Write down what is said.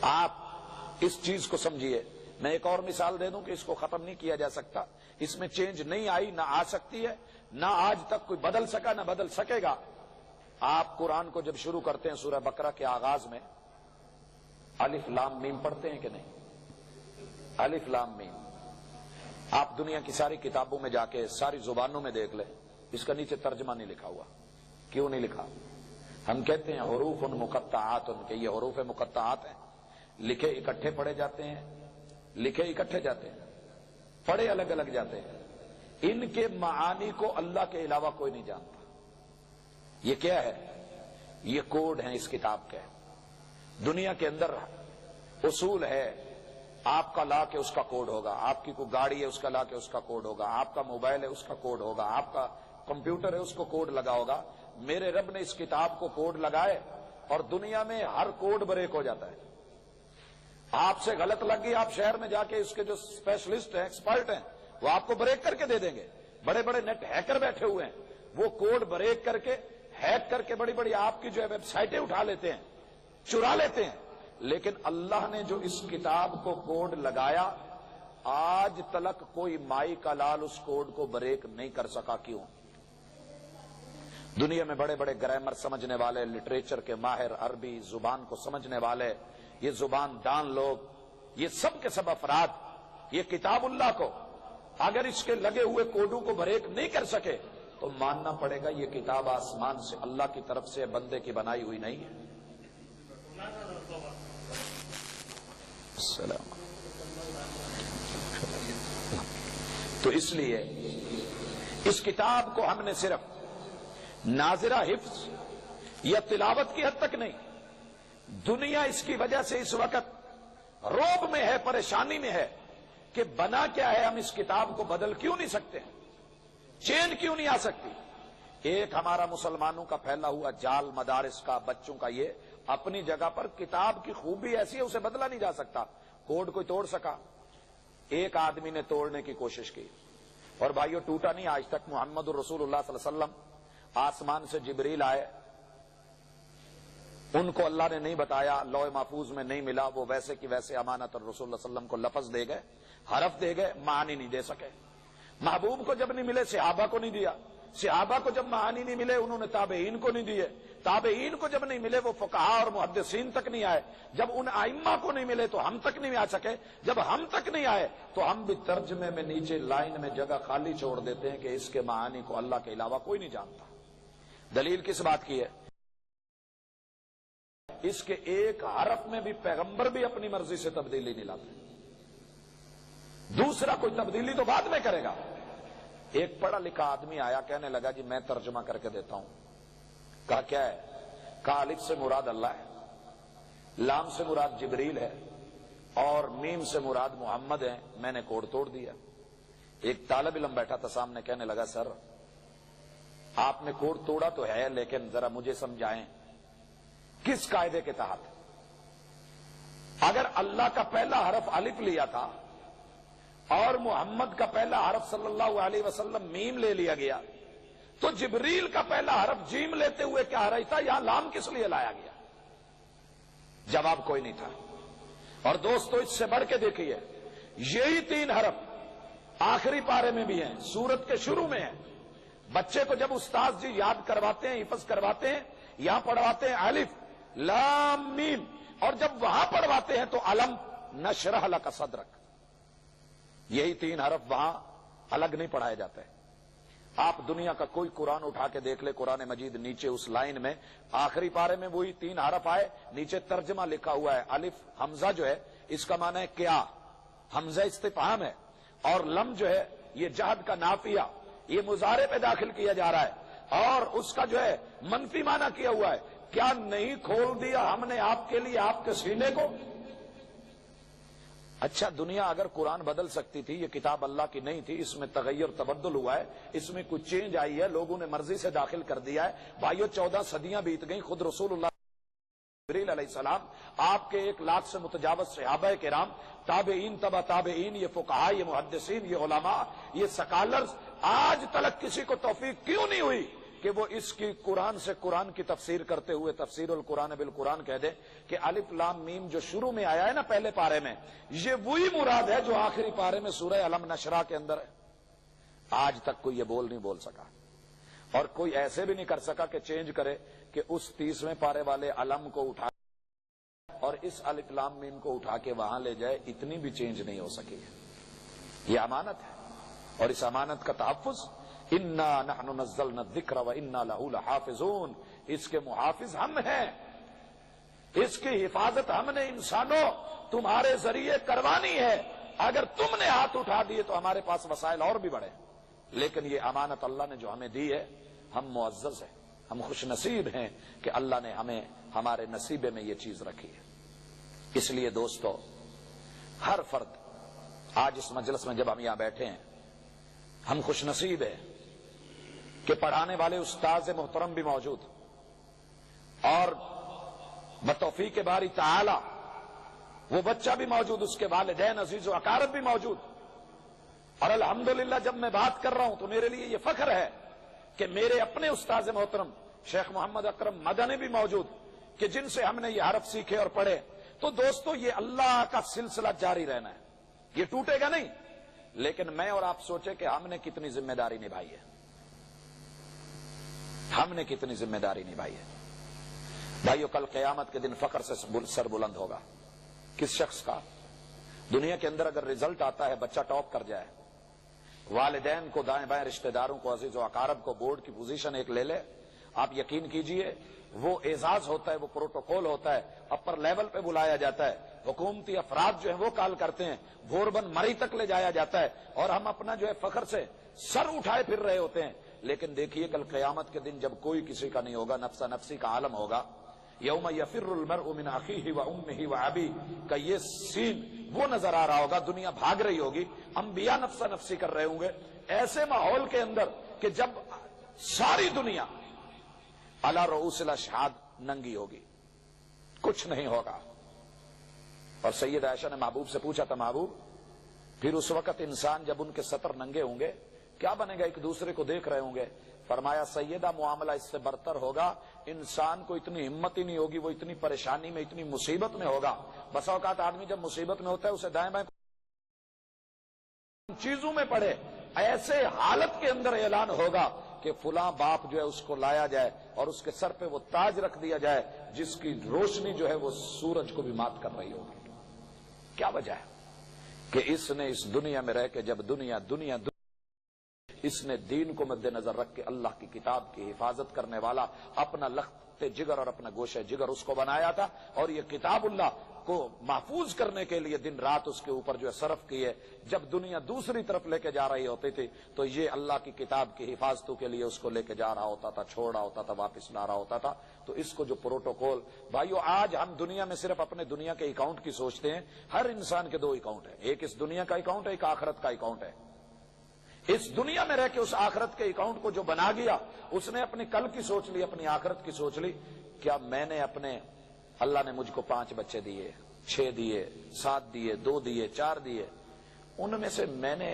آپ اس چیز کو سمجھیے. میں ایک اور مثال دے دوں کہ اس کو ختم نہیں کیا جا سکتا. اس میں چینج نہیں آئی، نہ آ سکتی ہے، نہ آج تک کوئی بدل سکا، نہ بدل سکے گا. آپ قرآن کو جب شروع کرتے ہیں سورہ بقرہ کے آغاز میں الف لام میم پڑھتے ہیں کہ نہیں؟ الف لام میم. آپ دنیا کی ساری کتابوں میں جا کے ساری زبانوں میں دیکھ لیں، اس کا نیچے ترجمہ نہیں لکھا ہوا. کیوں نہیں لکھا؟ ہم کہتے ہیں حروف مقطعات، ان کے یہ حروف مقطعات ہیں، لکھے اکٹھے پڑھے جاتے ہیں، لکھے اکٹھے جاتے ہیں، پڑھے الگ الگ جاتے ہیں. ان کے معانی کو اللہ کے علاوہ کوئی نہیں جانتا. یہ کیا ہے؟ یہ کوڈ ہیں اس کتاب کے. دنیا کے اندر اصول ہے، آپ کا لا کے اس کا کوڈ ہوگا، آپ کی کوئی گاڑی ہے اس کا لا کے اس کا کوڈ ہوگا، آپ کا موبائل ہے اس کا کوڈ ہوگا، آپ کا کمپیوٹر ہے اس کو کوڈ لگا ہوگا. میرے رب نے اس کتاب کو کوڈ لگائے اور دنیا میں ہر کوڈ بریک ہو جاتا ہے. آپ سے غلط لگ گئی، آپ شہر میں جا کے اس کے جو اسپیشلسٹ ہیں، ایکسپرٹ ہیں، وہ آپ کو بریک کر کے دے دیں گے. بڑے بڑے نیٹ ہیکر بیٹھے ہوئے ہیں، وہ کوڈ بریک کر کے، ہیک کر کے بڑی بڑی آپ کی جو ہے ویب سائٹیں اٹھا لیتے ہیں، چرا لیتے ہیں. لیکن اللہ نے جو اس کتاب کو کوڈ لگایا، آج تلک کوئی مائی کا لال اس کوڈ کو بریک نہیں کر سکا. کیوں؟ دنیا میں بڑے بڑے گرامر سمجھنے والے، لٹریچر کے ماہر، عربی زبان کو سمجھنے والے، یہ زبان دان لوگ، یہ سب کے سب افراد یہ کتاب اللہ کو اگر اس کے لگے ہوئے کوڈوں کو بریک نہیں کر سکے تو ماننا پڑے گا یہ کتاب آسمان سے اللہ کی طرف سے بندے کی بنائی ہوئی نہیں ہے. السلام. تو اس لیے اس کتاب کو ہم نے صرف ناظرہ حفظ یا تلاوت کی حد تک نہیں، دنیا اس کی وجہ سے اس وقت روب میں ہے، پریشانی میں ہے کہ بنا کیا ہے، ہم اس کتاب کو بدل کیوں نہیں سکتے، چینج کیوں نہیں آ سکتی. ایک ہمارا مسلمانوں کا پھیلا ہوا جال مدارس کا، بچوں کا، یہ اپنی جگہ پر کتاب کی خوبی ایسی ہے اسے بدلا نہیں جا سکتا. کوڈ کوئی توڑ سکا؟ ایک آدمی نے توڑنے کی کوشش کی اور بھائیو ٹوٹا نہیں آج تک. محمد الرسول اللہ صلی اللہ علیہ وسلم آسمان سے جبریل آئے، ان کو اللہ نے نہیں بتایا، لوح محفوظ میں نہیں ملا، وہ ویسے کی ویسے امانت اور رسول اللہ صلی اللہ علیہ وسلم کو لفظ دے گئے، حرف دے گئے، معانی نہیں دے سکے. محبوب کو جب نہیں ملے صحابہ کو نہیں دیا، صحابہ کو جب معانی نہیں ملے انہوں نے تابعین کو نہیں دیے، تابعین کو جب نہیں ملے وہ فقہاء اور محدثین تک نہیں آئے، جب ان ائمہ کو نہیں ملے تو ہم تک نہیں آ سکے، جب ہم تک نہیں آئے تو ہم بھی ترجمے میں نیچے لائن میں جگہ خالی چھوڑ دیتے ہیں کہ اس کے معانی کو اللہ کے علاوہ کوئی نہیں جانتا. دلیل کس بات کی ہے؟ اس کے ایک حرف میں بھی پیغمبر بھی اپنی مرضی سے تبدیلی نہیں لاتے. دوسرا کوئی تبدیلی تو بعد میں کرے گا. ایک پڑھا لکھا آدمی آیا، کہنے لگا جی میں ترجمہ کر کے دیتا ہوں. کہا کیا ہے؟ کہا الف سے مراد اللہ ہے، لام سے مراد جبریل ہے اور میم سے مراد محمد ہے. میں نے کوڑ توڑ دیا. ایک طالب علم بیٹھا تھا سامنے، کہنے لگا سر آپ نے کوڑ توڑا تو ہے لیکن ذرا مجھے سمجھائیں کس قاعدے کے تحت؟ اگر اللہ کا پہلا حرف الف لیا تھا اور محمد کا پہلا حرف صلی اللہ علیہ وسلم میم لے لیا گیا تو جبریل کا پہلا حرف جیم لیتے ہوئے کیا حرج تھا؟ یہاں لام کس لیے لایا گیا؟ جواب کوئی نہیں تھا. اور دوستو اس سے بڑھ کے دیکھیے، یہی 3 حرف آخری پارے میں بھی ہیں، سورت کے شروع میں ہیں. بچے کو جب استاد جی یاد کرواتے ہیں، حفظ کرواتے ہیں، یہاں پڑھواتے ہیں الف لام میم، اور جب وہاں پڑھواتے ہیں تو علم نشرح لک صدرک. یہی 3 حرف وہاں الگ نہیں پڑھائے جاتے. آپ دنیا کا کوئی قرآن اٹھا کے دیکھ لے، قرآن مجید نیچے اس لائن میں آخری پارے میں وہی 3 حرف آئے، نیچے ترجمہ لکھا ہوا ہے. الف حمزہ جو ہے اس کا معنی ہے کیا، حمزہ استفہام ہے، اور لم جو ہے یہ جہد کا نافیہ، یہ مضارع پہ داخل کیا جا رہا ہے، اور اس کا جو ہے منفی معنی کیا ہوا ہے. کیا نہیں کھول دیا ہم نے آپ کے لیے آپ کے سینے کو؟ اچھا دنیا اگر قرآن بدل سکتی تھی، یہ کتاب اللہ کی نہیں تھی، اس میں تغیر تبدل ہوا ہے، اس میں کچھ چینج آئی ہے، لوگوں نے مرضی سے داخل کر دیا ہے. بھائیو 14 صدیاں بیت گئیں، خود رسول اللہ جبریل علیہ السلام، آپ کے 1 لاکھ سے متجاوز صحابہ کرام، تابعین تبع تابعین، یہ فقہاء، یہ محدثین، یہ علماء، یہ سکالرز، آج تلک کسی کو توفیق کیوں نہیں ہوئی کہ کہ وہ اس کی قرآن سے قرآن کی تفسیر کرتے ہوئے تفسیر القرآن بالقرآن کہہ دے کہ الف لام میم جو شروع میں آیا ہے نا پہلے پارے میں، یہ وہی مراد ہے جو آخری پارے میں سورہ علم نشرہ کے اندر ہے۔ آج تک کوئی یہ نہیں بول سکا، اور کوئی ایسے بھی نہیں کر سکا کہ چینج کرے کہ اس 30ویں پارے والے علم کو اٹھا اور اس الف لام میم کو اٹھا کے وہاں لے جائے، اتنی بھی چینج نہیں ہو سکی ہے۔ یہ امانت ہے، اور اس امانت کا تحفظ انا نحن نزلنا الذکر وانا لہ لحافظون، اس کے محافظ ہم ہیں، اس کی حفاظت ہم نے انسانوں تمہارے ذریعے کروانی ہے۔ اگر تم نے ہاتھ اٹھا دیے تو ہمارے پاس وسائل اور بھی بڑھے، لیکن یہ امانت اللہ نے جو ہمیں دی ہے، ہم معزز ہیں، ہم خوش نصیب ہیں کہ اللہ نے ہمیں ہمارے نصیبے میں یہ چیز رکھی ہے۔ اس لیے دوستو، ہر فرد آج اس مجلس میں جب ہم یہاں بیٹھے ہیں، ہم خوش نصیب ہیں کہ پڑھانے والے استاذ محترم بھی موجود، اور بتوفیق باری تعالی وہ بچہ بھی موجود، اس کے والدین عزیز و اقارب بھی موجود۔ اور الحمدللہ جب میں بات کر رہا ہوں تو میرے لیے یہ فخر ہے کہ میرے اپنے استاذ محترم شیخ محمد اکرم مدنی بھی موجود، کہ جن سے ہم نے یہ حرف سیکھے اور پڑھے۔ تو دوستو، یہ اللہ کا سلسلہ جاری رہنا ہے، یہ ٹوٹے گا نہیں۔ لیکن میں اور آپ سوچے کہ ہم نے کتنی ذمہ داری نبھائی ہے، ہم نے کتنی ذمہ داری نبھائی ہے۔ بھائیو، کل قیامت کے دن فخر سے سر بلند ہوگا۔ کس شخص کا؟ دنیا کے اندر اگر رزلٹ آتا ہے، بچہ ٹاپ کر جائے، والدین کو دائیں بائیں، رشتہ داروں کو، عزیز و اقارب کو، بورڈ کی پوزیشن ایک لے لے، آپ یقین کیجئے وہ اعزاز ہوتا ہے، وہ پروٹوکول ہوتا ہے، اپر لیول پہ بلایا جاتا ہے، حکومتی افراد جو ہیں وہ کال کرتے ہیں، بھوربن مری تک لے جایا جاتا ہے، اور ہم اپنا جو ہے فخر سے سر اٹھائے پھر رہے ہوتے ہیں۔ لیکن دیکھیے کل قیامت کے دن جب کوئی کسی کا نہیں ہوگا، نفسا نفسی کا عالم ہوگا، یوم یفر المرء من اخیہ وامہ وابیہ کا یہ سین وہ نظر آ رہا ہوگا، دنیا بھاگ رہی ہوگی، انبیاء نفسا نفسی کر رہے ہوں گے، ایسے ماحول کے اندر کہ جب ساری دنیا علی رؤوس الاشہاد ننگی ہوگی، کچھ نہیں ہوگا۔ اور سید عائشہ نے محبوب سے پوچھا تھا، محبوب پھر اس وقت انسان جب ان کے سطر ننگے ہوں گے کیا بنے گا؟ ایک دوسرے کو دیکھ رہے ہوں گے۔ فرمایا سیدہ معاملہ اس سے برتر ہوگا، انسان کو اتنی ہمت ہی نہیں ہوگی، وہ اتنی پریشانی میں، اتنی مصیبت میں ہوگا۔ بسا اوقات آدمی جب مصیبت میں ہوتا ہے اسے دائیں بائیں چیزوں میں پڑے، ایسے حالت کے اندر اعلان ہوگا کہ فلاں باپ جو ہے اس کو لایا جائے اور اس کے سر پہ وہ تاج رکھ دیا جائے جس کی روشنی جو ہے وہ سورج کو بھی مات کر رہی ہوگی۔ کیا وجہ ہے؟ کہ اس نے اس دنیا میں رہ کے جب دنیا اس نے دین کو مد نظر رکھ کے اللہ کی کتاب کی حفاظت کرنے والا اپنا لخت جگر اور اپنا گوشہ جگر اس کو بنایا تھا، اور یہ کتاب اللہ کو محفوظ کرنے کے لیے دن رات اس کے اوپر جو ہے صرف کیے۔ جب دنیا دوسری طرف لے کے جا رہی ہوتی تھی تو یہ اللہ کی کتاب کی حفاظتوں کے لیے اس کو لے کے جا رہا ہوتا تھا، چھوڑ رہا ہوتا تھا، واپس لا رہا ہوتا تھا۔ تو اس کو جو پروٹوکول، بھائیو آج ہم دنیا میں صرف اپنے دنیا کے اکاؤنٹ کی سوچتے ہیں۔ ہر انسان کے دو اکاؤنٹ ہیں، ایک اس دنیا کا اکاؤنٹ ہے، ایک آخرت کا اکاؤنٹ ہے۔ اس دنیا میں رہ کے اس آخرت کے اکاؤنٹ کو جو بنا گیا، اس نے اپنی کل کی سوچ لی، اپنی آخرت کی سوچ لی۔ کیا میں نے اللہ نے مجھ کو 5 بچے دیے، 6 دیے، 7 دیے، 2 دیے، 4 دیے، ان میں سے میں نے